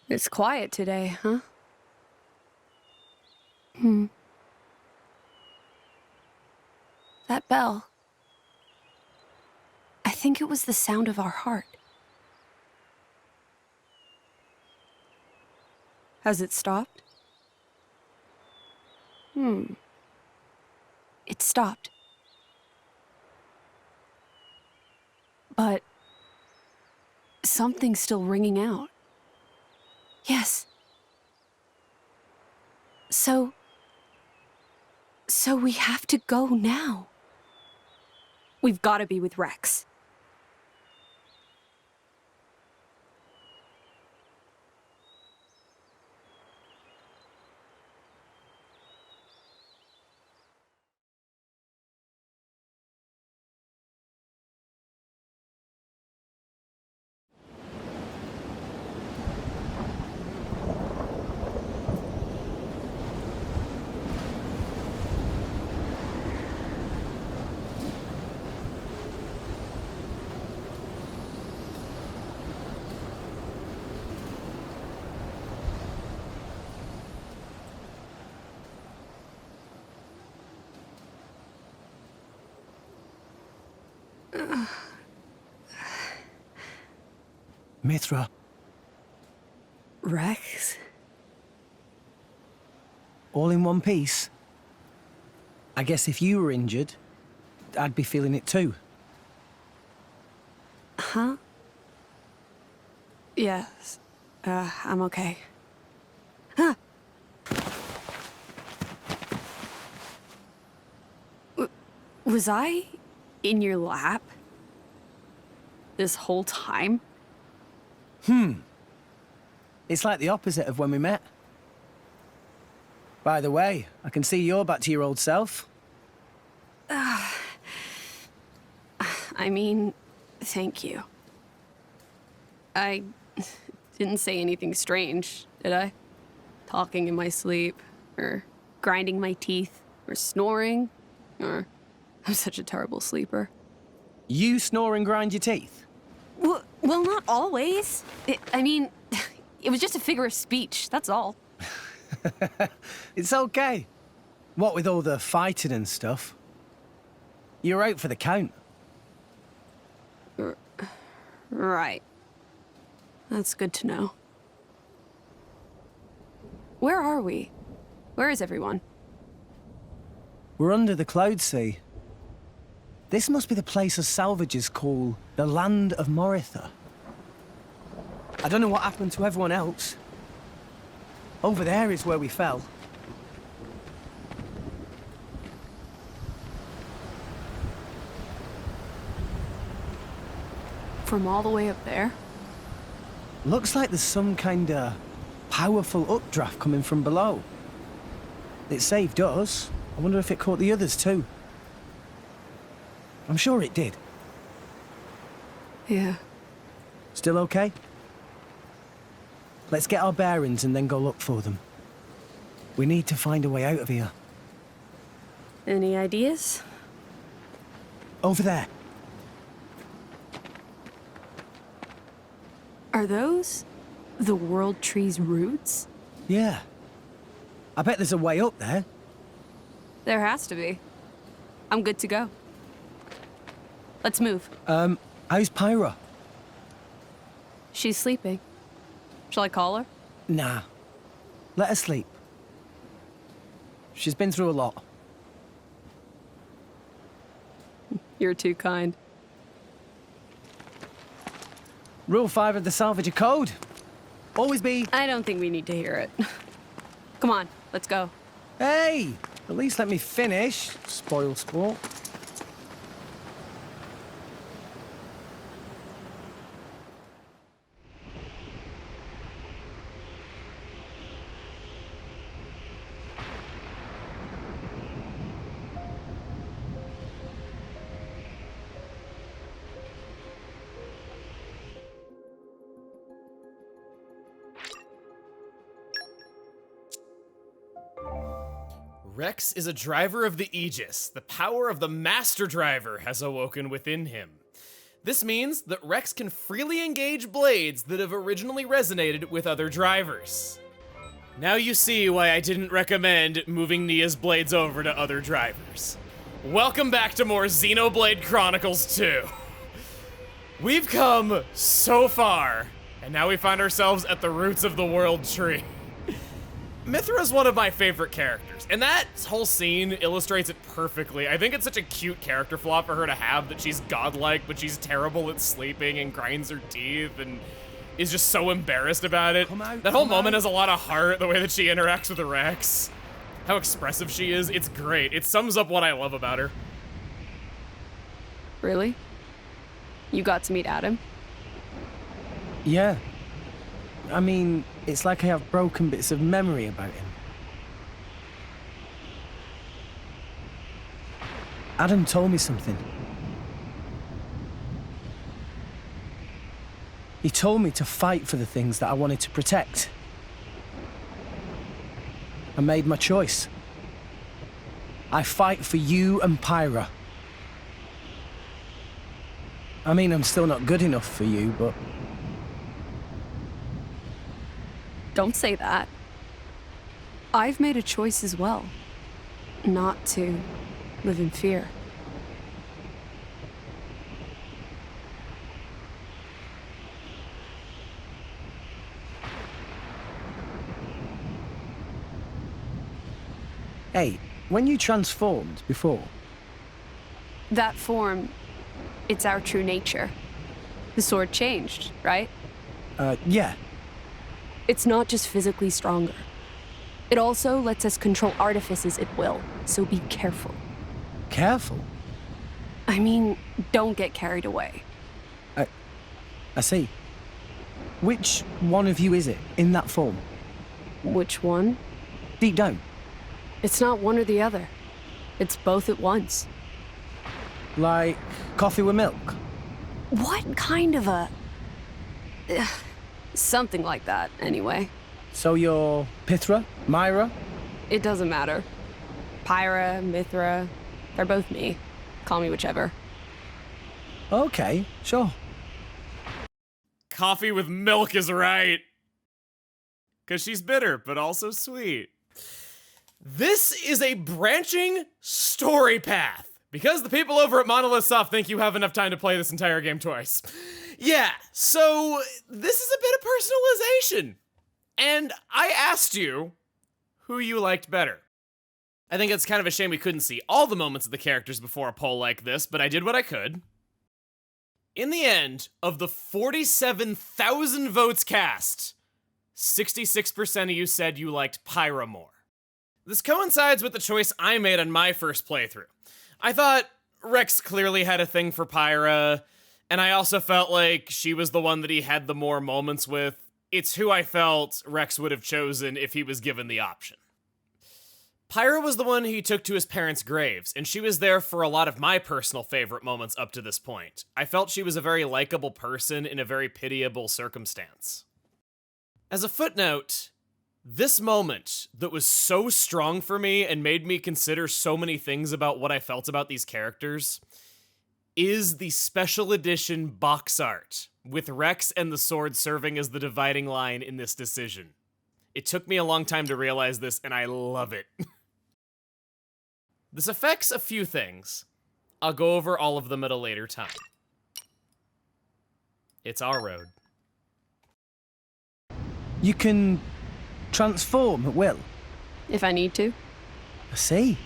It's quiet today, huh? That bell. I think it was the sound of our heart. Has it stopped? It stopped. But something's still ringing out. Yes. So we have to go now. We've got to be with Rex. Mithra, Rex? all in one piece? I guess if you were injured, I'd be feeling it too. Huh? Yes. I'm okay. Huh. Was I in your lap this whole time? It's like the opposite of when we met. By the way, I can see you're back to your old self. I mean, thank you. I didn't say anything strange, did I? Talking in my sleep, or grinding my teeth, or snoring, or... I'm such a terrible sleeper. You snore and grind your teeth? Well, not always. I mean, it was just a figure of speech, that's all. It's okay. What with all the fighting and stuff. You're out for the count. Right. That's good to know. Where are we? Where is everyone? We're under the Cloud Sea. This must be the place us salvagers call the land of Morytha. I don't know what happened to everyone else. Over there is where we fell. From all the way up there? Looks like there's some kind of powerful updraft coming from below. It saved us. I wonder if it caught the others too. I'm sure it did. Yeah. Still okay? Let's get our bearings and then go look for them. We need to find a way out of here. Any ideas? Over there. Are those the World Tree's roots? Yeah. I bet there's a way up there. There has to be. I'm good to go. Let's move. How's Pyra? She's sleeping. Shall I call her? Nah. Let her sleep. She's been through a lot. You're too kind. Rule 5 of the Salvager Code. Always be... I don't think we need to hear it. Come on, let's go. Hey! At least let me finish, spoil sport. Rex is a driver of the Aegis. The power of the Master Driver has awoken within him. This means that Rex can freely engage blades that have originally resonated with other drivers. Now you see why I didn't recommend moving Nia's blades over to other drivers. Welcome back to more Xenoblade Chronicles 2. We've come so far, and now we find ourselves at the roots of the world tree. Mythra's one of my favorite characters, and that whole scene illustrates it perfectly. I think it's such a cute character flaw for her to have, that she's godlike, but she's terrible at sleeping and grinds her teeth and is just so embarrassed about it. That whole moment has a lot of heart, the way that she interacts with Rex. How expressive she is, it's great. It sums up what I love about her. Really? You got to meet Adam? Yeah. I mean, it's like I have broken bits of memory about him. Adam told me something. He told me to fight for the things that I wanted to protect. I made my choice. I fight for you and Pyra. I mean, I'm still not good enough for you, but... Don't say that. I've made a choice as well. Not to live in fear. Hey, when you transformed before, That form, it's our true nature. The sword changed, right? yeah. It's not just physically stronger. It also lets us control artifices at will, so be careful. Careful. I mean, don't get carried away. I see. Which one of you is it, in that form? Which one? Deep down. It's not one or the other. It's both at once. Like coffee with milk? What kind of a... Something like that, anyway. So you're Pithra? Myra? It doesn't matter. Pyra, Mythra, they're both me. Call me whichever. Okay, sure. Coffee with milk is right. Because she's bitter, but also sweet. This is a branching story path. Because the people over at Monolith Soft think you have enough time to play this entire game twice. Yeah, so this is a bit of personalization. And I asked you who you liked better. I think it's kind of a shame we couldn't see all the moments of the characters before a poll like this, but I did what I could. In the end, of the 47,000 votes cast, 66% of you said you liked Pyra more. This coincides with the choice I made on my first playthrough. I thought Rex clearly had a thing for Pyra, and I also felt like she was the one that he had the more moments with. It's who I felt Rex would have chosen if he was given the option. Pyra was the one he took to his parents' graves, and she was there for a lot of my personal favorite moments up to this point. I felt she was a very likable person in a very pitiable circumstance. As a footnote, this moment that was so strong for me and made me consider so many things about what I felt about these characters is the special edition box art, with Rex and the sword serving as the dividing line in this decision. It took me a long time to realize this, and I love it. This affects a few things. I'll go over all of them at a later time. It's our road. You can transform at will. If I need to. I see.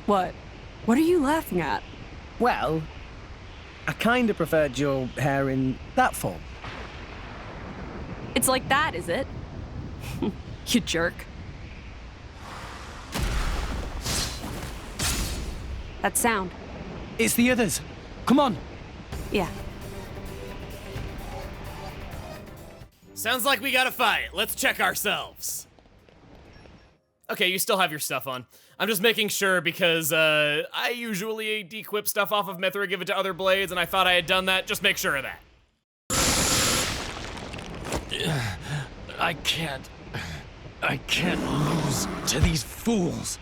What? What are you laughing at? Well, I kinda preferred your hair in that form. It's like that, is it? You jerk. That sound. It's the others. Come on. Yeah. Sounds like we gotta fight. Let's check ourselves. Okay, you still have your stuff on. I'm just making sure because I usually dequip stuff off of Mythra, give it to other blades, and I thought I had done that. Just make sure of that. I can't lose to these fools.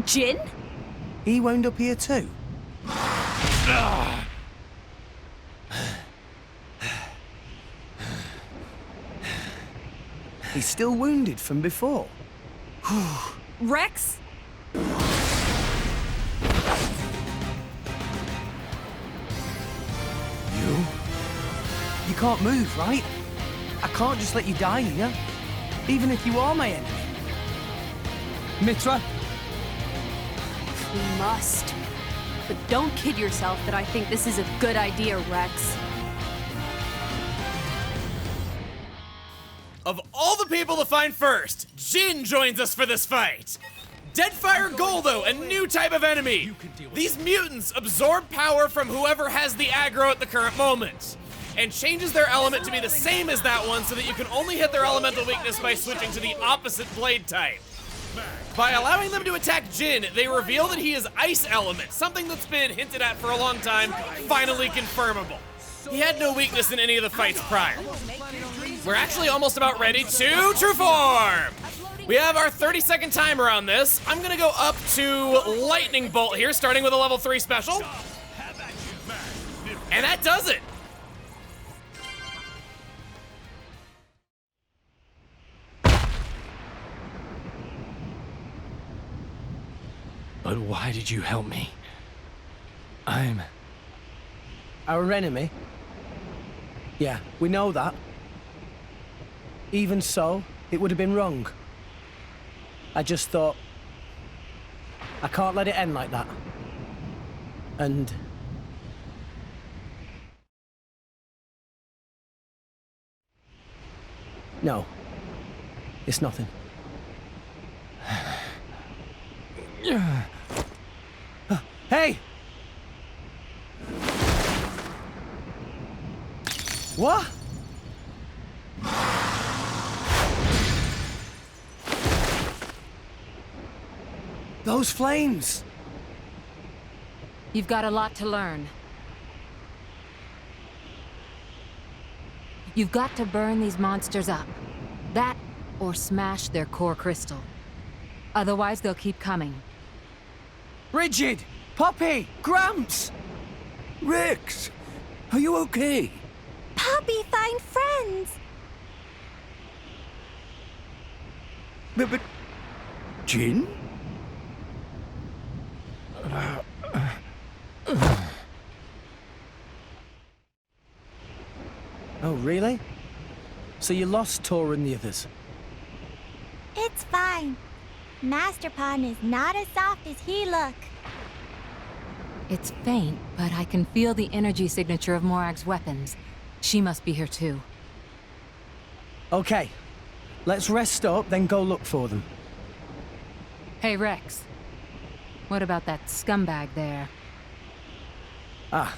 Jin? He wound up here too? He's still wounded from before. Rex? You can't move, right? I can't just let you die here. Even if you are my enemy. Mitra? We must. But don't kid yourself that I think this is a good idea, Rex. Of all the people to find first, Jin joins us for this fight. Deadfire Goldo, a new type of enemy. These mutants absorb power from whoever has the aggro at the current moment, and changes their element to be the same as that one so that you can only hit their elemental weakness by switching to the opposite blade type. By allowing them to attack Jin, they reveal that he is Ice Element, something that's been hinted at for a long time, finally confirmable. He had no weakness in any of the fights prior. We're actually almost about ready to true form! We have our 30-second timer on this. I'm gonna go up to Lightning Bolt here, starting with a level 3 special. And that does it! But why did you help me? I'm... Our enemy? Yeah, we know that. Even so, it would have been wrong. I just thought... I can't let it end like that. And... No. It's nothing. Hey! What? Those flames! You've got a lot to learn. You've got to burn these monsters up. That, or smash their core crystal. Otherwise, they'll keep coming. Rigid! Poppy! Gramps! Rex, are you okay? Poppy, find friends! But Jin? Oh, really? So you lost Tor and the others? It's fine. Master Pawn is not as soft as he look. It's faint, but I can feel the energy signature of Morag's weapons. She must be here too. Okay. Let's rest up, then go look for them. Hey, Rex. What about that scumbag there? Ah.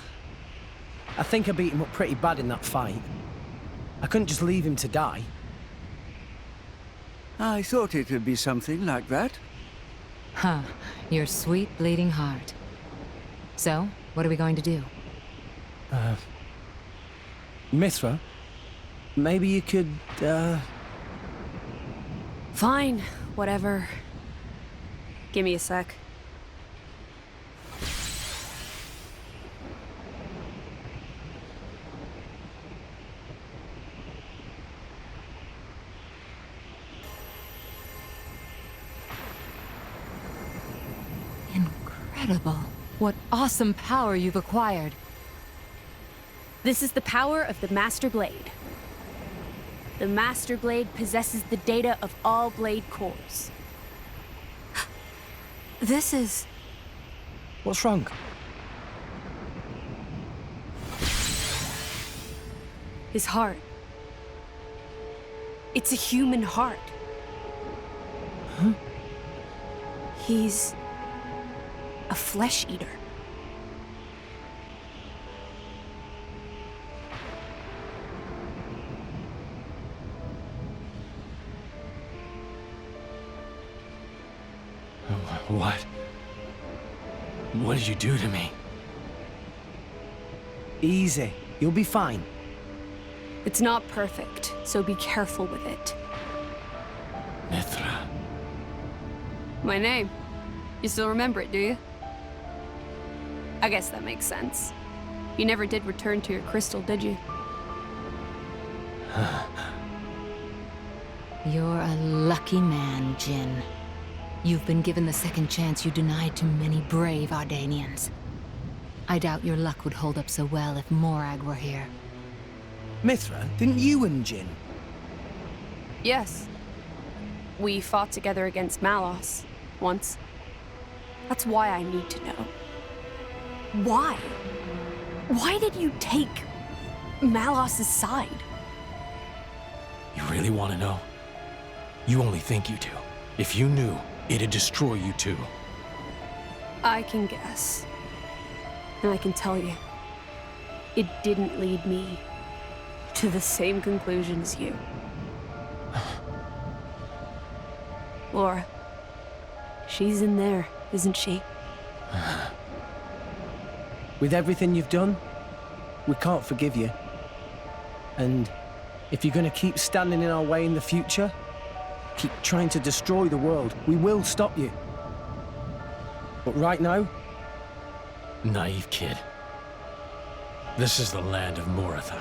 I think I beat him up pretty bad in that fight. I couldn't just leave him to die. I thought it would be something like that. Huh. Your sweet bleeding heart. So, what are we going to do? Mithra? Maybe you could, Fine, whatever. Give me a sec. Incredible. What awesome power you've acquired. This is the power of the Master Blade. The Master Blade possesses the data of all blade cores. This is... What's wrong? his heart. It's a human heart. Huh? He's... a flesh eater. What? What did you do to me? Easy. You'll be fine. It's not perfect, so be careful with it. Mithra. My name. You still remember it, do you? I guess that makes sense. You never did return to your crystal, did you? You're a lucky man, Jin. You've been given the second chance you denied to many brave Ardanians. I doubt your luck would hold up so well if Morag were here. Mithra, didn't you and Jin? Yes. We fought together against Malos once. That's why I need to know. Why? Why did you take Malos' side? You really want to know? You only think you do. If you knew, it'd destroy you too. I can guess. And I can tell you, it didn't lead me to the same conclusion as you. Laura, she's in there, isn't she? With everything you've done, we can't forgive you. And if you're gonna keep standing in our way in the future, keep trying to destroy the world, we will stop you. But right now, Naive kid. This is the land of Morytha.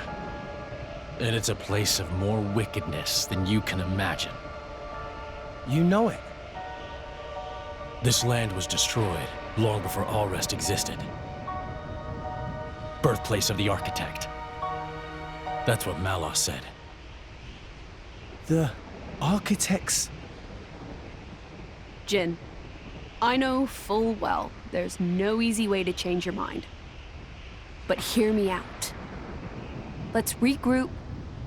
And it's a place of more wickedness than you can imagine. you know it. This land was destroyed long before Allrest existed. Birthplace of the architect. That's what Malos said. The architects. Jin, I know full well there's no easy way to change your mind. But hear me out. Let's regroup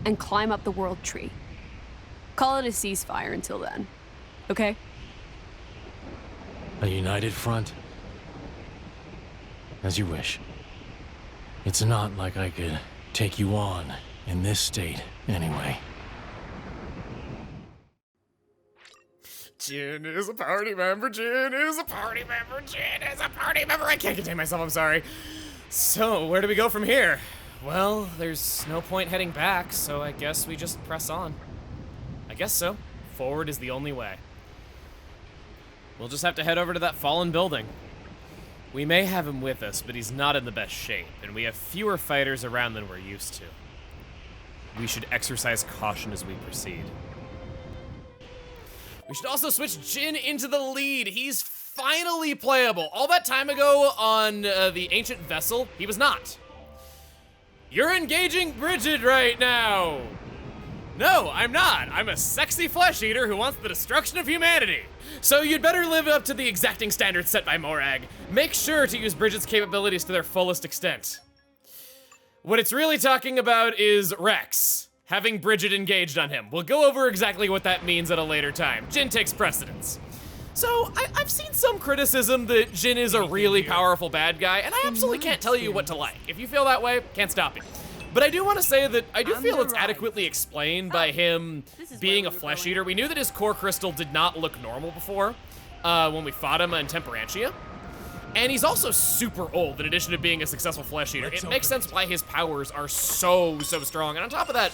and climb up the world tree. Call it a ceasefire until then, okay? A united front? As you wish. It's not like I could take you on in this state, anyway. Jin is a party member, Jin is a party member, Jin is a party member. I can't contain myself, I'm sorry. So, where do we go from here? Well, there's no point heading back, so I guess we just press on. I guess so. Forward is the only way. We'll just have to head over to that fallen building. We may have him with us, but he's not in the best shape, and we have fewer fighters around than we're used to. We should exercise caution as we proceed. We should also switch Jin into the lead. He's finally playable. All that time ago on the Ancient Vessel, he was not. You're engaging Bridget right now. No, I'm not. I'm a sexy flesh eater who wants the destruction of humanity. So you'd better live up to the exacting standards set by Morag. Make sure to use Bridget's capabilities to their fullest extent. What it's really talking about is Rex having Bridget engaged on him. We'll go over exactly what that means at a later time. Jin takes precedence. So, I've seen some criticism that Jin is a really powerful bad guy, and I absolutely can't tell you what to like. If you feel that way, can't stop you. But I do want to say that I do feel it's adequately explained by him being a flesh eater. We knew that his core crystal did not look normal before when we fought him in Temperantia. And he's also super old in addition to being a successful flesh eater. It makes sense why his powers are so strong. And on top of that,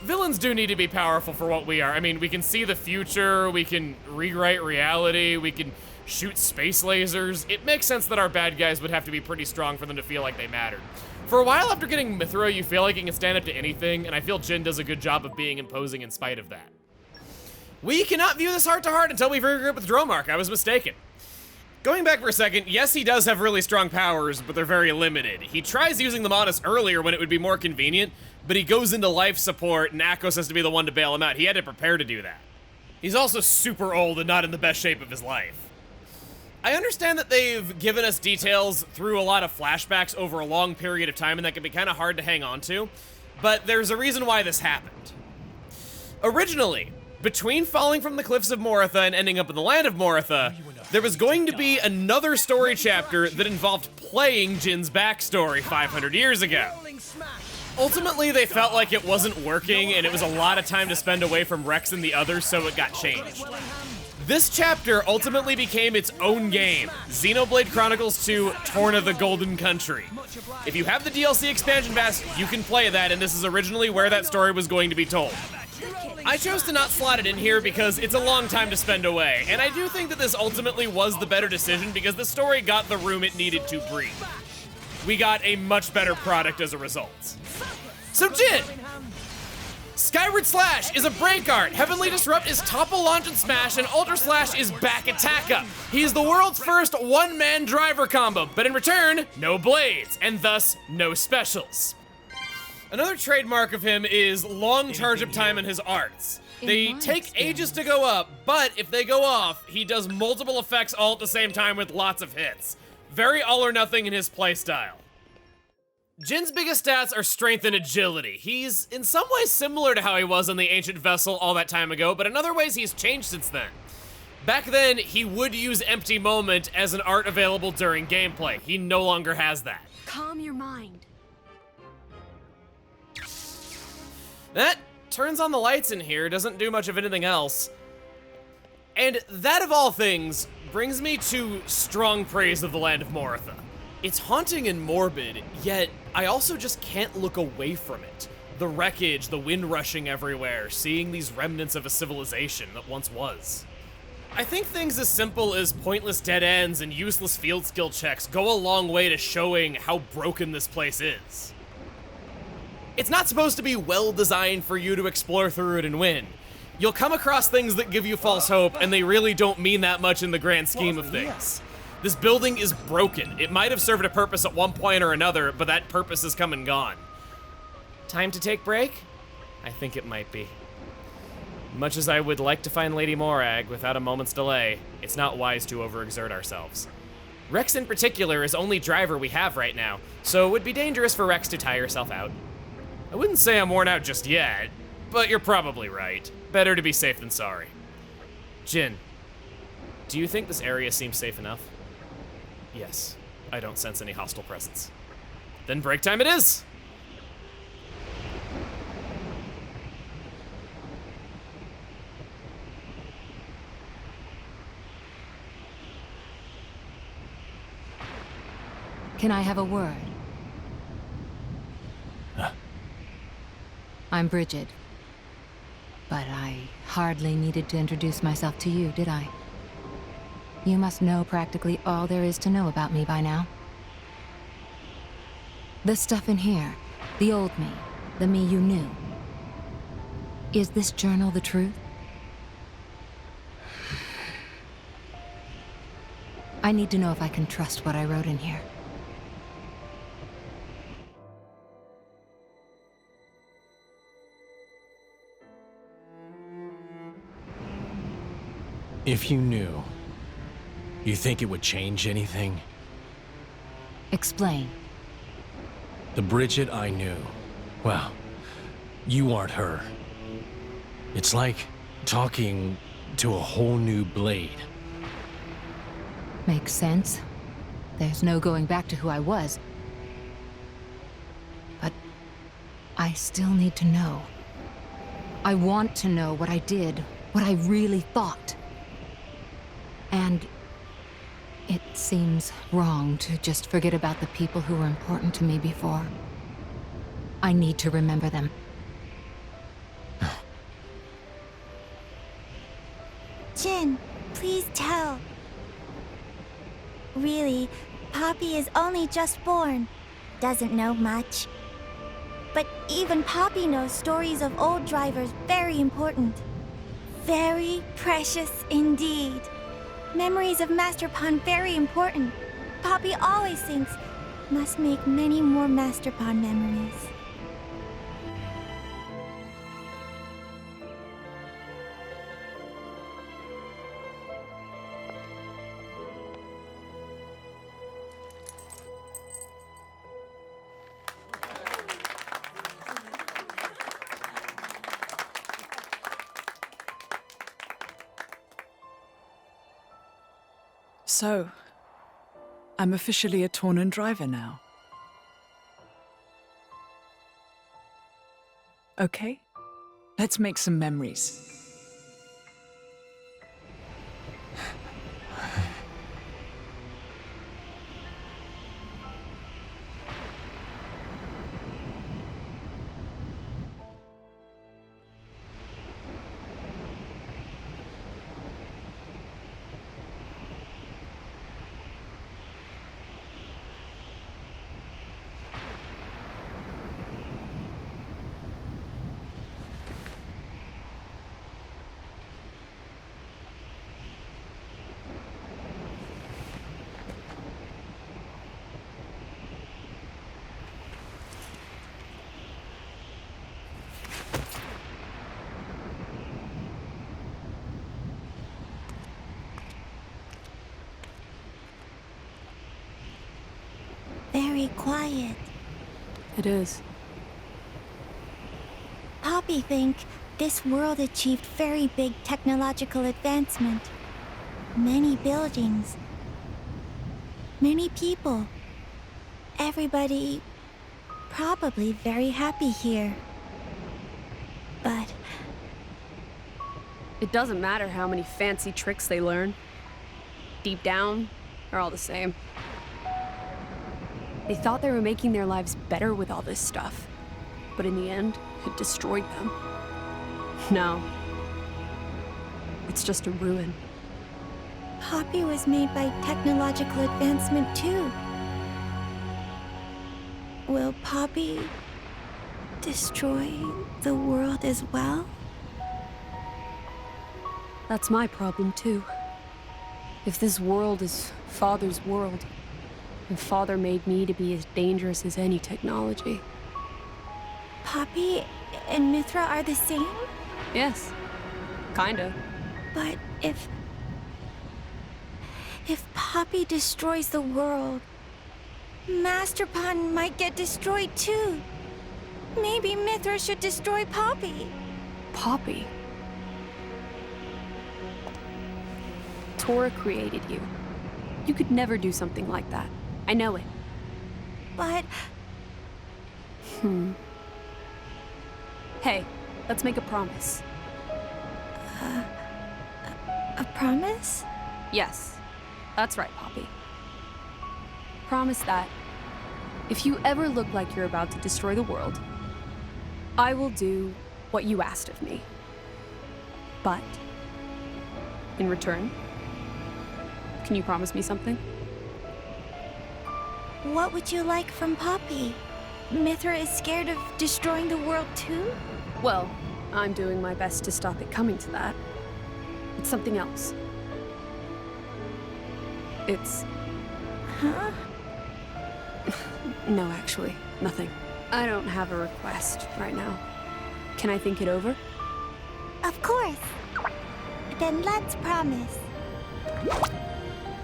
villains do need to be powerful for what we are. I mean, we can see the future, we can rewrite reality, we can shoot space lasers. It makes sense that our bad guys would have to be pretty strong for them to feel like they mattered. For a while after getting Mithra, you feel like you can stand up to anything, and I feel Jin does a good job of being imposing in spite of that. We cannot view this heart-to-heart until we regroup with Dromark. I was mistaken. Going back for a second, yes, he does have really strong powers, but they're very limited. He tries using them on us earlier when it would be more convenient, but he goes into life support, and Akos has to be the one to bail him out. He had to prepare to do that. He's also super old and not in the best shape of his life. I understand that they've given us details through a lot of flashbacks over a long period of time, and that can be kind of hard to hang on to, but there's a reason why this happened. Originally, between falling from the cliffs of Morytha and ending up in the land of Morytha, there was going to be another story chapter that involved playing Jin's backstory 500 years ago. Ultimately, they felt like it wasn't working, and it was a lot of time to spend away from Rex and the others, so it got changed. This chapter ultimately became its own game, Xenoblade Chronicles 2, Torn of the Golden Country. If you have the DLC expansion pass, you can play that, and this is originally where that story was going to be told. I chose to not slot it in here because it's a long time to spend away, and I do think that this ultimately was the better decision because the story got the room it needed to breathe. We got a much better product as a result. So Jin! Skyward Slash is a break art, Heavenly Disrupt is topple, launch, and smash, and Ultra Slash is back attack up. He's the world's first one-man driver combo, but in return, no blades, and thus no specials. Another trademark of him is long charge-up time in his arts. They take ages to go up, but if they go off, he does multiple effects all at the same time with lots of hits. Very all or nothing in his playstyle. Jin's biggest stats are strength and agility. He's in some ways similar to how he was on the Ancient Vessel all that time ago, but in other ways he's changed since then. Back then, he would use Empty Moment as an art available during gameplay. He no longer has that. Calm your mind. That turns on the lights in here, doesn't do much of anything else. And that of all things brings me to strong praise of the land of Morytha. It's haunting and morbid, yet I also just can't look away from it. The wreckage, the wind rushing everywhere, seeing these remnants of a civilization that once was. I think things as simple as pointless dead ends and useless field skill checks go a long way to showing how broken this place is. It's not supposed to be well designed for you to explore through it and win. You'll come across things that give you false hope, and they really don't mean that much in the grand scheme of things. This building is broken. It might have served a purpose at one point or another, but that purpose has come and gone. Time to take break? I think it might be. Much as I would like to find Lady Morag without a moment's delay, it's not wise to overexert ourselves. Rex in particular is only driver we have right now, so it would be dangerous for Rex to tire herself out. I wouldn't say I'm worn out just yet, but you're probably right. Better to be safe than sorry. Jin, do you think this area seems safe enough? Yes, I don't sense any hostile presence. Then break time it is! Can I have a word? I'm Bridget. But I hardly needed to introduce myself to you, did I? You must know practically all there is to know about me by now. The stuff in here, the old me, the me you knew. Is this journal the truth? I need to know if I can trust what I wrote in here. If you knew, you think it would change anything? Explain. The Bridget I knew, well, you aren't her. It's like talking to a whole new Blade. Makes sense. There's no going back to who I was. But I still need to know. I want to know what I did, what I really thought. And it seems wrong to just forget about the people who were important to me before. I need to remember them. Jin, please tell. Really, Poppy is only just born. Doesn't know much. But even Poppy knows stories of old drivers very important. Very precious indeed. Memories of Master Pawn very important. Poppy always thinks, must make many more Master Pawn memories. So, I'm officially a Tornan driver now. Okay, let's make some memories. very quiet. It is. Poppy think this world achieved very big technological advancement. Many buildings. Many people. Everybody probably very happy here. But It doesn't matter how many fancy tricks they learn. Deep down, they're all the same. They thought they were making their lives better with all this stuff. But in the end, it destroyed them. No. It's just a ruin. Poppy was made by technological advancement too. Will Poppy destroy the world as well? That's my problem, too. If this world is Father's world, and Father made me to be as dangerous as any technology. Poppy and Morytha are the same? Yes. Kinda. But if Poppy destroys the world, Master Pun might get destroyed too. Maybe Morytha should destroy Poppy. Poppy? Tora created you. You could never do something like that. I know it. But Hey, let's make a promise. a promise? Yes, that's right, Poppy. Promise that if you ever look like you're about to destroy the world, I will do what you asked of me. But, in return, can you promise me something? What would you like from Poppy? Morytha is scared of destroying the world too? Well, I'm doing my best to stop it coming to that. It's something else. It's... Huh? No, actually, nothing. I don't have a request right now. Can I think it over? Of course. Then let's promise.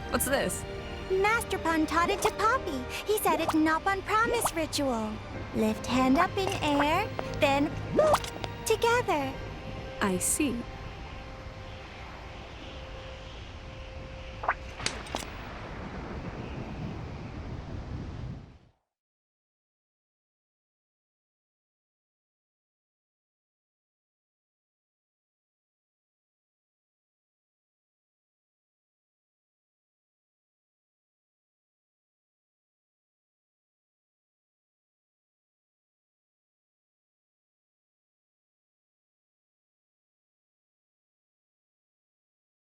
What's this? Master Pun taught it to Poppy. He said it's not on promise ritual. Lift hand up in air, then boop, together. I see.